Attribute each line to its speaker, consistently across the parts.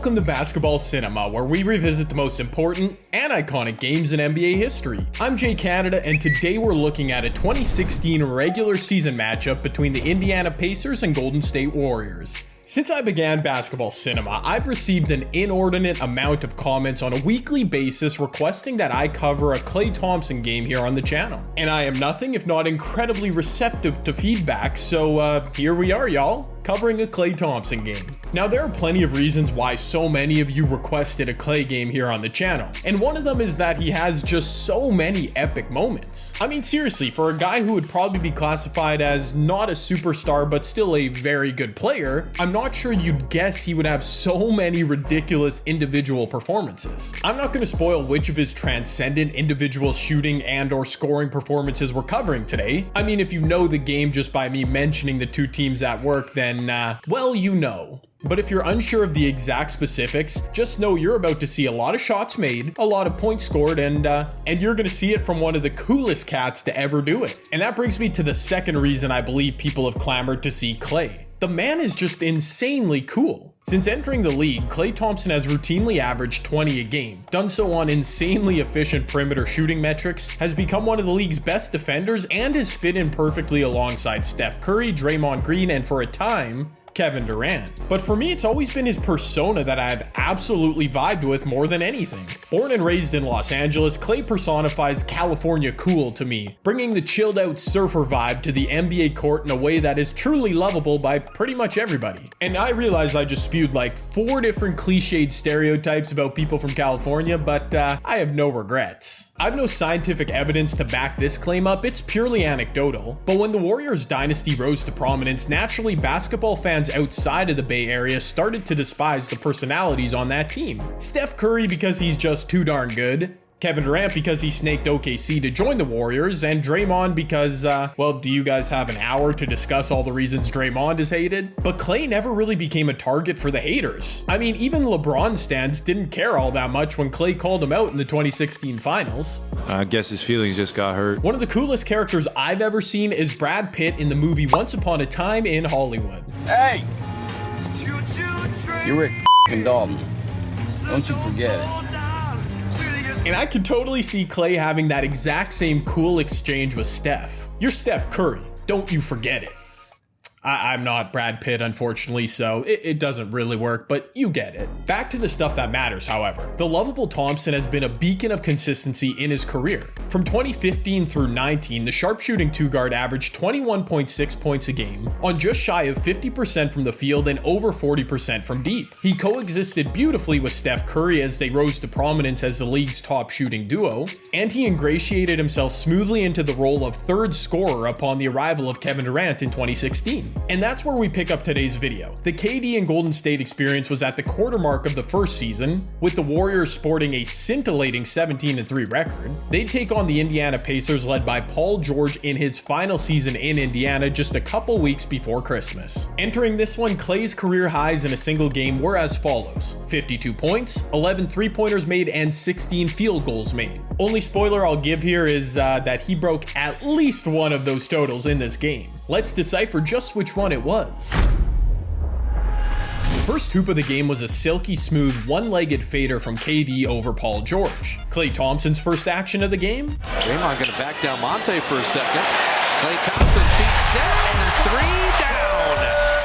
Speaker 1: Welcome to Basketball Cinema, where we revisit the most important and iconic games in NBA history. I'm Jay Canada, and today we're looking at a 2016 regular season matchup between the Indiana Pacers and Golden State Warriors. Since I began Basketball Cinema, I've received an inordinate amount of comments on a weekly basis requesting that I cover a Klay Thompson game here on the channel. And I am nothing if not incredibly receptive to feedback, so here we are, y'all, covering a Klay Thompson game. Now, there are plenty of reasons why so many of you requested a Klay game here on the channel, and one of them is that he has just so many epic moments. I mean, seriously, for a guy who would probably be classified as not a superstar but still a very good player, I'm not sure you'd guess he would have so many ridiculous individual performances. I'm not going to spoil which of his transcendent individual shooting and or scoring performances we're covering today. I mean, if you know the game just by me mentioning the two teams at work, then well, you know. But if you're unsure of the exact specifics, just know you're about to see a lot of shots made, a lot of points scored, and you're gonna see it from one of the coolest cats to ever do it. And that brings me to the second reason I believe people have clamored to see Klay. The man is just insanely cool. Since entering the league, Klay Thompson has routinely averaged 20 a game, done so on insanely efficient perimeter shooting metrics, has become one of the league's best defenders, and has fit in perfectly alongside Steph Curry, Draymond Green, and for a time, Kevin Durant. But for me, it's always been his persona that I've absolutely vibed with more than anything. Born and raised in Los Angeles, Klay personifies California cool to me, bringing the chilled out surfer vibe to the NBA court in a way that is truly lovable by pretty much everybody. And I realize I just spewed like 4 different cliched stereotypes about people from California, but I have no regrets. I have no scientific evidence to back this claim up, it's purely anecdotal. But when the Warriors dynasty rose to prominence, naturally basketball fans outside of the Bay Area started to despise the personalities on that team. Steph Curry because he's just too darn good, Kevin Durant because he snaked OKC to join the Warriors, and Draymond because, well, do you guys have an hour to discuss all the reasons Draymond is hated? But Klay never really became a target for the haters. I mean, even LeBron stans didn't care all that much when Klay called him out in the 2016 finals.
Speaker 2: I guess his feelings just got hurt.
Speaker 1: One of the coolest characters I've ever seen is Brad Pitt in the movie Once Upon a Time in Hollywood.
Speaker 3: Hey! You're Rick f***ing Dalton. Don't you forget it.
Speaker 1: And I can totally see Klay having that exact same cool exchange with Steph. You're Steph Curry, don't you forget it. I'm not Brad Pitt, unfortunately, so it doesn't really work, but you get it. Back to the stuff that matters, however. The lovable Thompson has been a beacon of consistency in his career. From 2015 through 19, the sharpshooting two-guard averaged 21.6 points a game, on just shy of 50% from the field and over 40% from deep. He coexisted beautifully with Steph Curry as they rose to prominence as the league's top shooting duo, and he ingratiated himself smoothly into the role of third scorer upon the arrival of Kevin Durant in 2016. And that's where we pick up today's video. The KD and Golden State experience was at the quarter mark of the first season, with the Warriors sporting a scintillating 17-3 record. They'd take on the Indiana Pacers led by Paul George in his final season in Indiana just a couple weeks before Christmas. Entering this one, Klay's career highs in a single game were as follows: 52 points, 11 three-pointers made, and 16 field goals made. Only spoiler I'll give here is that he broke at least one of those totals in this game. Let's decipher just which one it was. The first hoop of the game was a silky smooth one-legged fader from KD over Paul George. Klay Thompson's first action of the game.
Speaker 4: Draymond gonna back down Monte for a second. Klay Thompson feet set and 3 down.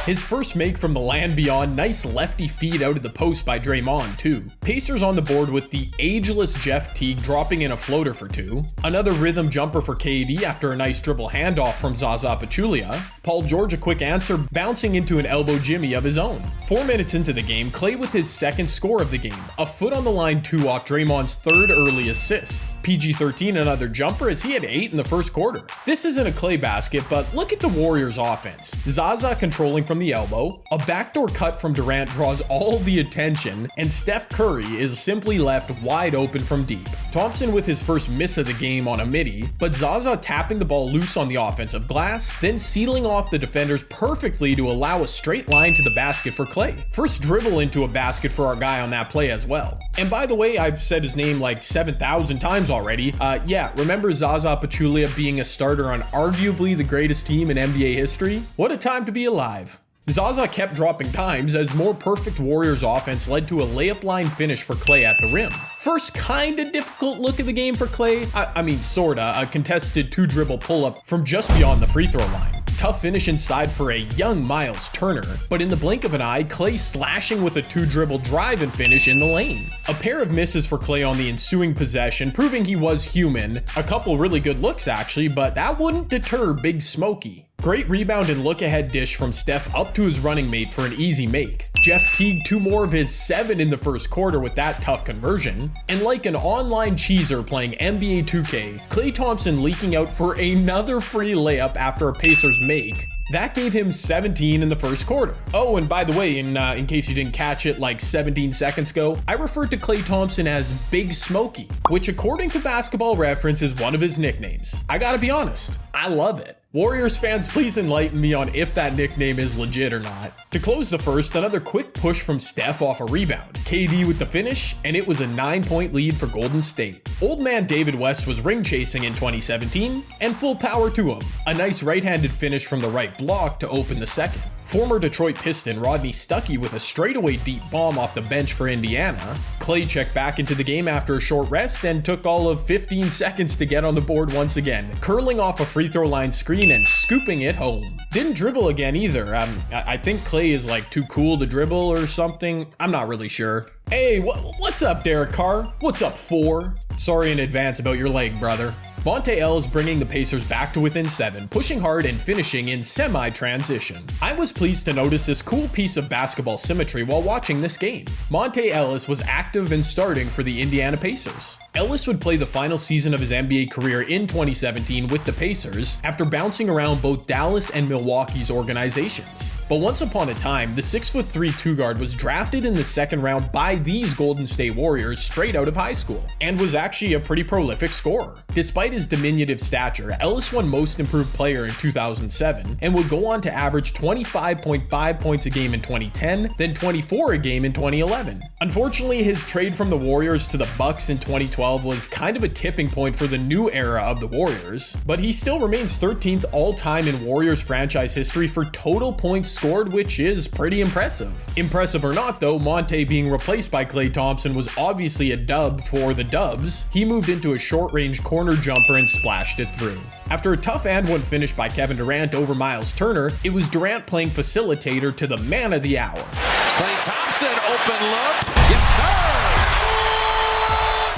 Speaker 1: His first make from the land beyond, nice lefty feed out of the post by Draymond too. Pacers on the board with the ageless Jeff Teague dropping in a floater for 2. Another rhythm jumper for KD after a nice dribble handoff from Zaza Pachulia. Paul George a quick answer, bouncing into an elbow jimmy of his own. 4 minutes into the game, Klay with his second score of the game, a foot on the line 2 off Draymond's third early assist. PG-13 another jumper as he had 8 in the first quarter. This isn't a Klay basket, but look at the Warriors offense. Zaza controlling from the elbow, a backdoor cut from Durant draws all the attention, and Steph Curry is simply left wide open from deep. Thompson with his first miss of the game on a midi, but Zaza tapping the ball loose on the offensive glass, then sealing off the defenders perfectly to allow a straight line to the basket for Klay. First dribble into a basket for our guy on that play as well. And by the way, I've said his name like 7,000 times already. Yeah, remember Zaza Pachulia being a starter on arguably the greatest team in NBA history? What a time to be alive. Zaza kept dropping times as more perfect Warriors offense led to a layup line finish for Klay at the rim. First kinda difficult look of the game for Klay. I mean sorta, a contested 2-dribble pull-up from just beyond the free throw line. Tough finish inside for a young Miles Turner, but in the blink of an eye, Klay slashing with a 2-dribble drive and finish in the lane. A pair of misses for Klay on the ensuing possession, proving he was human. A couple really good looks actually, but that wouldn't deter Big Smokey. Great rebound and look-ahead dish from Steph up to his running mate for an easy make. Jeff Teague 2 more of his 7 in the first quarter with that tough conversion. And like an online cheeser playing NBA 2K, Klay Thompson leaking out for another free layup after a Pacers make. That gave him 17 in the first quarter. Oh, and by the way, in case you didn't catch it like 17 seconds ago, I referred to Klay Thompson as Big Smokey, which according to Basketball Reference is one of his nicknames. I gotta be honest, I love it. Warriors fans, please enlighten me on if that nickname is legit or not. To close the first, another quick push from Steph off a rebound. KD with the finish, and it was a 9-point lead for Golden State. Old man David West was ring chasing in 2017, and full power to him. A nice right-handed finish from the right block to open the second. Former Detroit Piston Rodney Stuckey with a straightaway deep bomb off the bench for Indiana. Klay checked back into the game after a short rest and took all of 15 seconds to get on the board once again, curling off a free throw line screen and scooping it home. Didn't dribble again either. I think Klay is like too cool to dribble or something. I'm not really sure. Hey, what's up, Derek Carr? What's up, 4? Sorry in advance about your leg, brother. Monte Ellis bringing the Pacers back to within 7, pushing hard and finishing in semi-transition. I was pleased to notice this cool piece of basketball symmetry while watching this game. Monte Ellis was active and starting for the Indiana Pacers. Ellis would play the final season of his NBA career in 2017 with the Pacers after bouncing around both Dallas and Milwaukee's organizations. But once upon a time, the 6'3" 2-guard was drafted in the second round by these Golden State Warriors straight out of high school, and was actually a pretty prolific scorer. Despite his diminutive stature, Ellis won Most Improved Player in 2007, and would go on to average 25.5 points a game in 2010, then 24 a game in 2011. Unfortunately, his trade from the Warriors to the Bucks in 2012 was kind of a tipping point for the new era of the Warriors, but he still remains 13th all-time in Warriors franchise history for total points scored, which is pretty impressive. Impressive or not though, Monte being replaced by Klay Thompson was obviously a dub for the Dubs. He moved into a short-range corner jumper and splashed it through. After a tough and-one finish by Kevin Durant over Miles Turner, it was Durant playing facilitator to the man of the hour.
Speaker 4: Klay Thompson, open look. Yes, sir.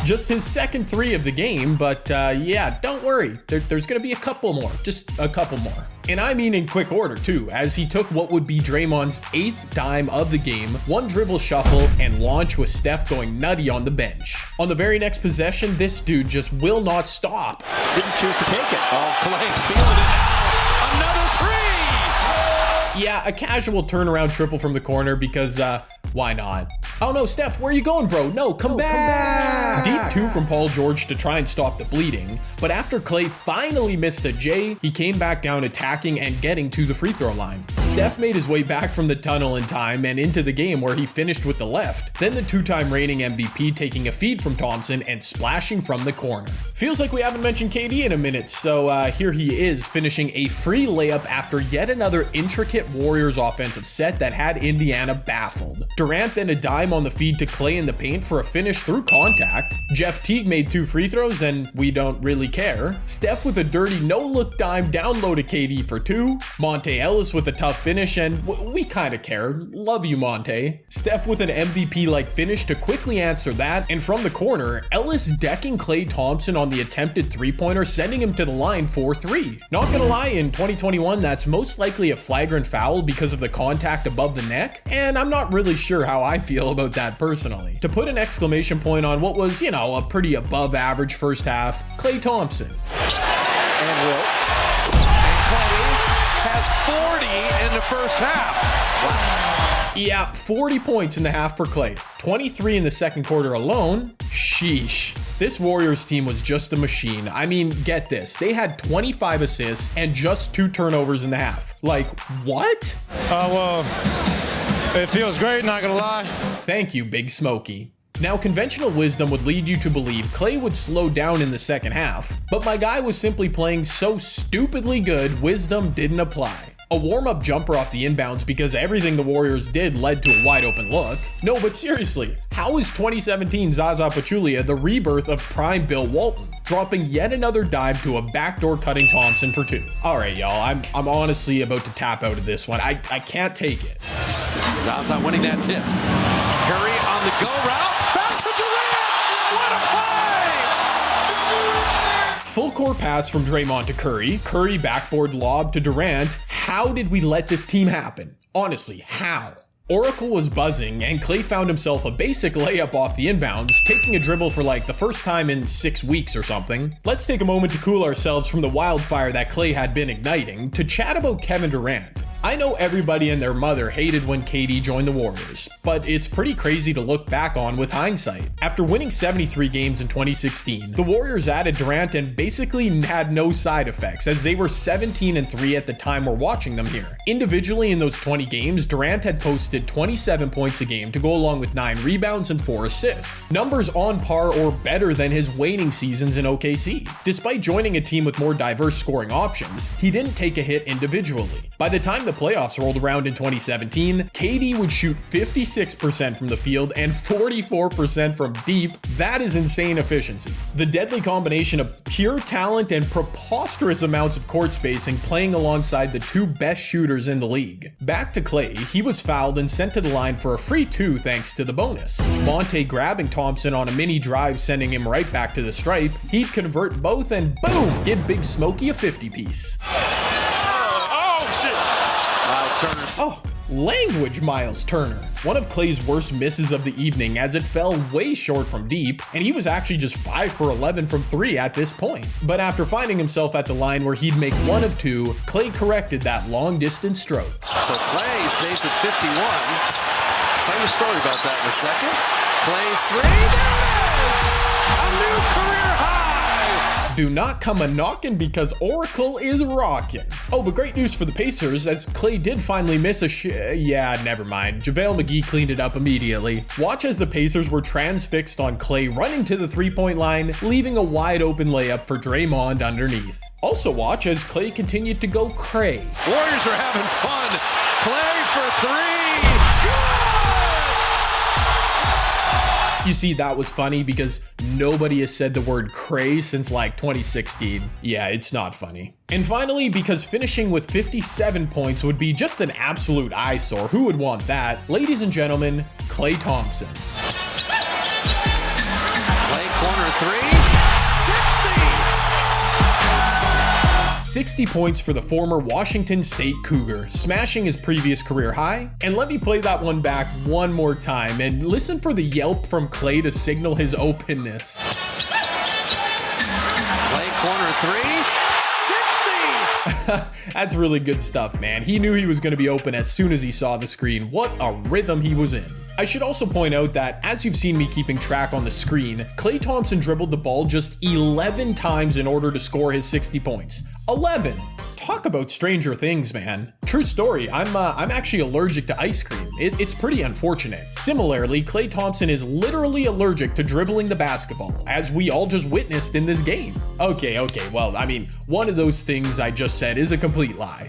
Speaker 1: Just his second 3 of the game, but yeah, don't worry. There's gonna be a couple more, just a couple more. And I mean in quick order too, as he took what would be Draymond's 8th dime of the game, one dribble shuffle, and launch with Steph going nutty on the bench. On the very next possession, this dude just will not stop.
Speaker 4: Didn't choose to take it. Oh, Klay's feeling it now. Another 3!
Speaker 1: Yeah, a casual turnaround triple from the corner because, why not? Oh no, Steph, where are you going, bro? No, come back! Deep 2 from Paul George to try and stop the bleeding, but after Klay finally missed a J, he came back down attacking and getting to the free throw line. Steph made his way back from the tunnel in time and into the game where he finished with the left, then the 2-time reigning MVP taking a feed from Thompson and splashing from the corner. Feels like we haven't mentioned KD in a minute, so here he is finishing a free layup after yet another intricate Warriors offensive set that had Indiana baffled. Durant then a dime on the feed to Klay in the paint for a finish through contact. Jeff Teague made 2 free throws and we don't really care. Steph with a dirty no-look dime down low to KD for 2. Monte Ellis with a tough finish and we kinda care. Love you, Monte. Steph with an MVP-like finish to quickly answer that, and from the corner, Ellis decking Klay Thompson on the attempted 3-pointer, sending him to the line for 3. Not gonna lie, in 2021 that's most likely a flagrant foul because of the contact above the neck, and I'm not really sure how I feel about that personally. To put an exclamation point on what was, a pretty above average first half, Klay Thompson.
Speaker 4: And Wilt. And Klay has 40 in the first half. Wow.
Speaker 1: Yeah, 40 points in the half for Klay. 23 in the second quarter alone. Sheesh. This Warriors team was just a machine. I mean, get this. They had 25 assists and just 2 turnovers in the half. Like, what?
Speaker 5: Well, it feels great, not gonna lie.
Speaker 1: Thank you, Big Smokey. Now, conventional wisdom would lead you to believe Klay would slow down in the second half, but my guy was simply playing so stupidly good, wisdom didn't apply. A warm-up jumper off the inbounds because everything the Warriors did led to a wide open look. No, but seriously, how is 2017 Zaza Pachulia the rebirth of prime Bill Walton, dropping yet another dive to a backdoor cutting Thompson for 2? Alright y'all, I'm honestly about to tap out of this one. I can't take it.
Speaker 4: Zaza winning that tip. Curry on the go route. Back to Durant. What a play!
Speaker 1: Full court pass from Draymond to Curry. Curry backboard lob to Durant. How did we let this team happen? Honestly, how? Oracle was buzzing, and Klay found himself a basic layup off the inbounds, taking a dribble for like the first time in 6 weeks or something. Let's take a moment to cool ourselves from the wildfire that Klay had been igniting to chat about Kevin Durant. I know everybody and their mother hated when KD joined the Warriors, but it's pretty crazy to look back on with hindsight. After winning 73 games in 2016, the Warriors added Durant and basically had no side effects, as they were 17-3 at the time we're watching them here. Individually in those 20 games, Durant had posted 27 points a game to go along with 9 rebounds and 4 assists. Numbers on par or better than his waning seasons in OKC. Despite joining a team with more diverse scoring options, he didn't take a hit individually. By the time the playoffs rolled around in 2017, KD would shoot 56% from the field and 44% from deep. That is insane efficiency. The deadly combination of pure talent and preposterous amounts of court spacing playing alongside the 2 best shooters in the league. Back to Klay, he was fouled and sent to the line for a free 2 thanks to the bonus. Monte grabbing Thompson on a mini drive, sending him right back to the stripe. He'd convert both and boom, give Big Smokey a 50-piece. Oh, language, Miles Turner. One of Klay's worst misses of the evening, as it fell way short from deep, and he was actually just 5 for 11 from 3 at this point. But after finding himself at the line where he'd make 1 of 2, Klay corrected that long distance stroke.
Speaker 4: So Klay stays at 51. Tell you a story about that in a second. Klay's 3, there it is! A new career high!
Speaker 1: Do not come a-knockin' because Oracle is rockin'. Oh, but great news for the Pacers, as Klay did finally miss a yeah, never mind. JaVale McGee cleaned it up immediately. Watch as the Pacers were transfixed on Klay running to the three-point line, leaving a wide open layup for Draymond underneath. Also watch as Klay continued to go cray.
Speaker 4: Warriors are having fun. Klay for 3.
Speaker 1: You see, that was funny because nobody has said the word cray since like 2016. Yeah, it's not funny. And finally, because finishing with 57 points would be just an absolute eyesore, who would want that? Ladies and gentlemen, Klay Thompson.
Speaker 4: Klay corner 3.
Speaker 1: 60 points for the former Washington State Cougar, smashing his previous career high. And let me play that one back one more time and listen for the yelp from Klay to signal his openness.
Speaker 4: Klay corner 3, 60!
Speaker 1: That's really good stuff, man. He knew he was going to be open as soon as he saw the screen. What a rhythm he was in. I should also point out that, as you've seen me keeping track on the screen, Klay Thompson dribbled the ball just 11 times in order to score his 60 points. 11! Talk about stranger things, man. True story, I'm actually allergic to ice cream. It's pretty unfortunate. Similarly, Klay Thompson is literally allergic to dribbling the basketball, as we all just witnessed in this game. Okay, well, I mean, one of those things I just said is a complete lie.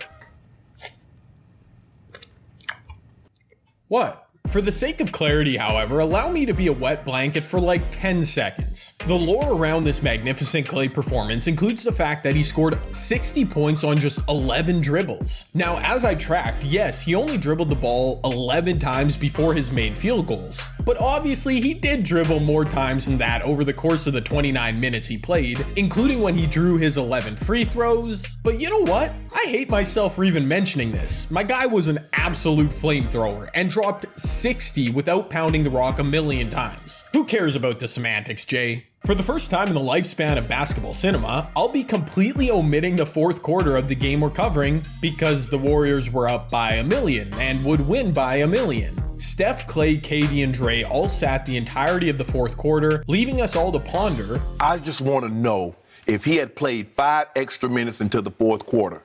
Speaker 1: What? For the sake of clarity, however, allow me to be a wet blanket for like 10 seconds. The lore around this magnificent Klay performance includes the fact that he scored 60 points on just 11 dribbles. Now, as I tracked, yes, he only dribbled the ball 11 times before his main field goals, but obviously he did dribble more times than that over the course of the 29 minutes he played, including when he drew his 11 free throws. But you know what? I hate myself for even mentioning this. My guy was an absolute flamethrower and dropped 60 without pounding the rock a million times. Who cares about the semantics, Jay? For the first time in the lifespan of basketball cinema, I'll be completely omitting the fourth quarter of the game we're covering because the Warriors were up by a million and would win by a million. Steph, Klay, KD, and Dre all sat the entirety of the fourth quarter, leaving us all to ponder.
Speaker 6: I just want to know if he had played 5 extra minutes into the fourth quarter,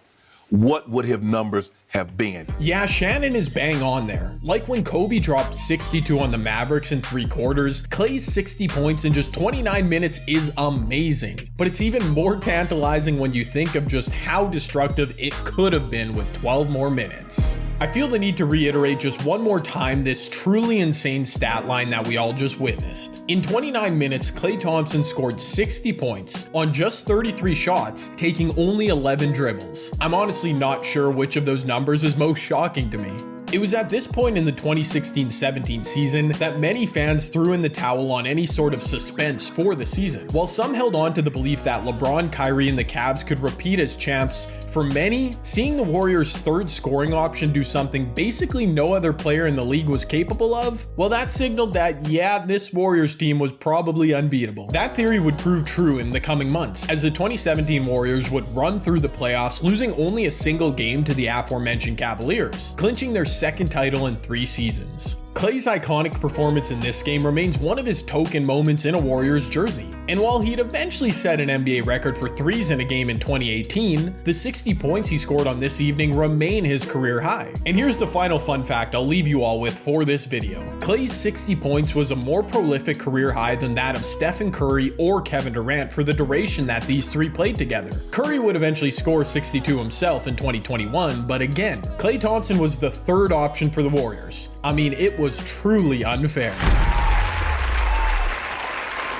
Speaker 6: what would his numbers have been?
Speaker 1: Yeah, Shannon is bang on there. Like when Kobe dropped 62 on the Mavericks in 3 quarters, Klay's 60 points in just 29 minutes is amazing. But it's even more tantalizing when you think of just how destructive it could have been with 12 more minutes. I feel the need to reiterate just one more time this truly insane stat line that we all just witnessed. In 29 minutes, Klay Thompson scored 60 points on just 33 shots, taking only 11 dribbles. I'm honestly not sure which of those numbers is most shocking to me. It was at this point in the 2016-17 season that many fans threw in the towel on any sort of suspense for the season. While some held on to the belief that LeBron, Kyrie, and the Cavs could repeat as champs, for many, seeing the Warriors' third scoring option do something basically no other player in the league was capable of, well, that signaled that, yeah, this Warriors team was probably unbeatable. That theory would prove true in the coming months, as the 2017 Warriors would run through the playoffs, losing only a single game to the aforementioned Cavaliers, clinching their second title in 3 seasons. Klay's iconic performance in this game remains one of his token moments in a Warriors jersey. And while he'd eventually set an NBA record for threes in a game in 2018, the 60 points he scored on this evening remain his career high. And here's the final fun fact I'll leave you all with for this video. Klay's 60 points was a more prolific career high than that of Steph Curry or Kevin Durant for the duration that these three played together. Curry would eventually score 62 himself in 2021, but again, Klay Thompson was the third option for the Warriors. I mean, it was truly unfair.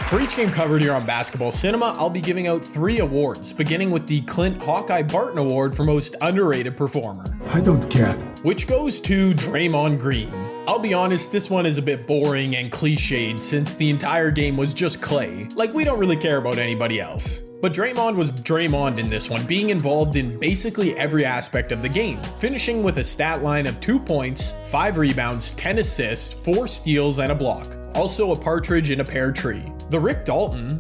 Speaker 1: For each game covered here on Basketball Cinema, I'll be giving out 3 awards, beginning with the Clint Hawkeye Barton Award for Most Underrated Performer.
Speaker 7: I don't care.
Speaker 1: Which goes to Draymond Green. I'll be honest, this one is a bit boring and cliched since the entire game was just Klay. Like, we don't really care about anybody else. But Draymond was Draymond in this one, being involved in basically every aspect of the game, finishing with a stat line of 2 points, 5 rebounds, 10 assists, 4 steals, and a block. Also a partridge in a pear tree. The Rick Dalton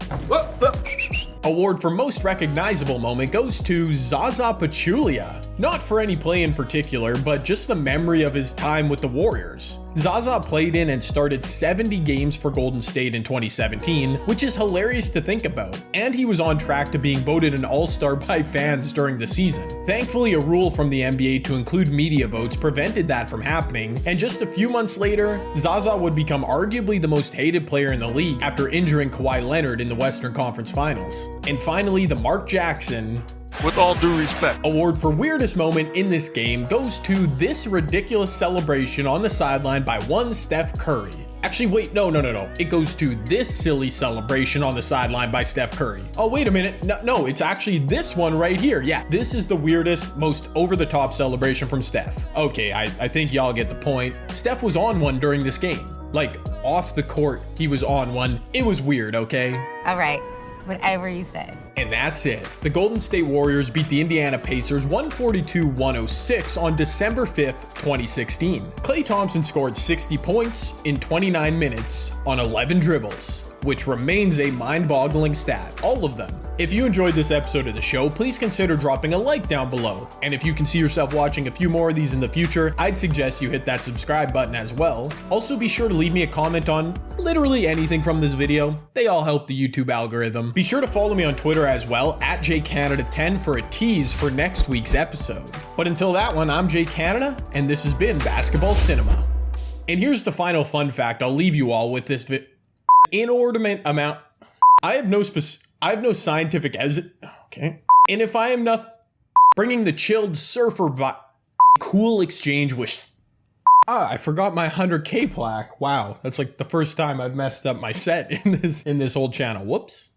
Speaker 1: Award for Most Recognizable Moment goes to Zaza Pachulia. Not for any play in particular, but just the memory of his time with the Warriors. Zaza played in and started 70 games for Golden State in 2017, which is hilarious to think about, and he was on track to being voted an all-star by fans during the season. Thankfully, a rule from the NBA to include media votes prevented that from happening, and just a few months later, Zaza would become arguably the most hated player in the league after injuring Kawhi Leonard in the Western Conference Finals. And finally, the Mark Jackson,
Speaker 8: with all due respect,
Speaker 1: Award for Weirdest Moment in this game goes to this ridiculous celebration on the sideline by one Steph Curry. Actually, wait, no. It goes to this silly celebration on the sideline by Steph Curry. Oh, wait a minute. No, it's actually this one right here. Yeah, this is the weirdest, most over-the-top celebration from Steph. Okay, I think y'all get the point. Steph was on one during this game. Like, off the court, he was on one. It was weird, okay?
Speaker 9: All right. Whatever you say.
Speaker 1: And that's it. The Golden State Warriors beat the Indiana Pacers 142-106 on December 5th, 2016. Klay Thompson scored 60 points in 29 minutes on 11 dribbles, which remains a mind-boggling stat, all of them. If you enjoyed this episode of the show, please consider dropping a like down below. And if you can see yourself watching a few more of these in the future, I'd suggest you hit that subscribe button as well. Also, be sure to leave me a comment on literally anything from this video. They all help the YouTube algorithm. Be sure to follow me on Twitter as well, at JCanada10 for a tease for next week's episode. But until that one, I'm JCanada, and this has been Basketball Cinema. And here's the final fun fact I'll leave you all with this inordinate amount. I have no scientific okay. And if I am not bringing the chilled surfer cool exchange with I forgot my 100K plaque. Wow, that's like the first time I've messed up my set in this whole channel. Whoops.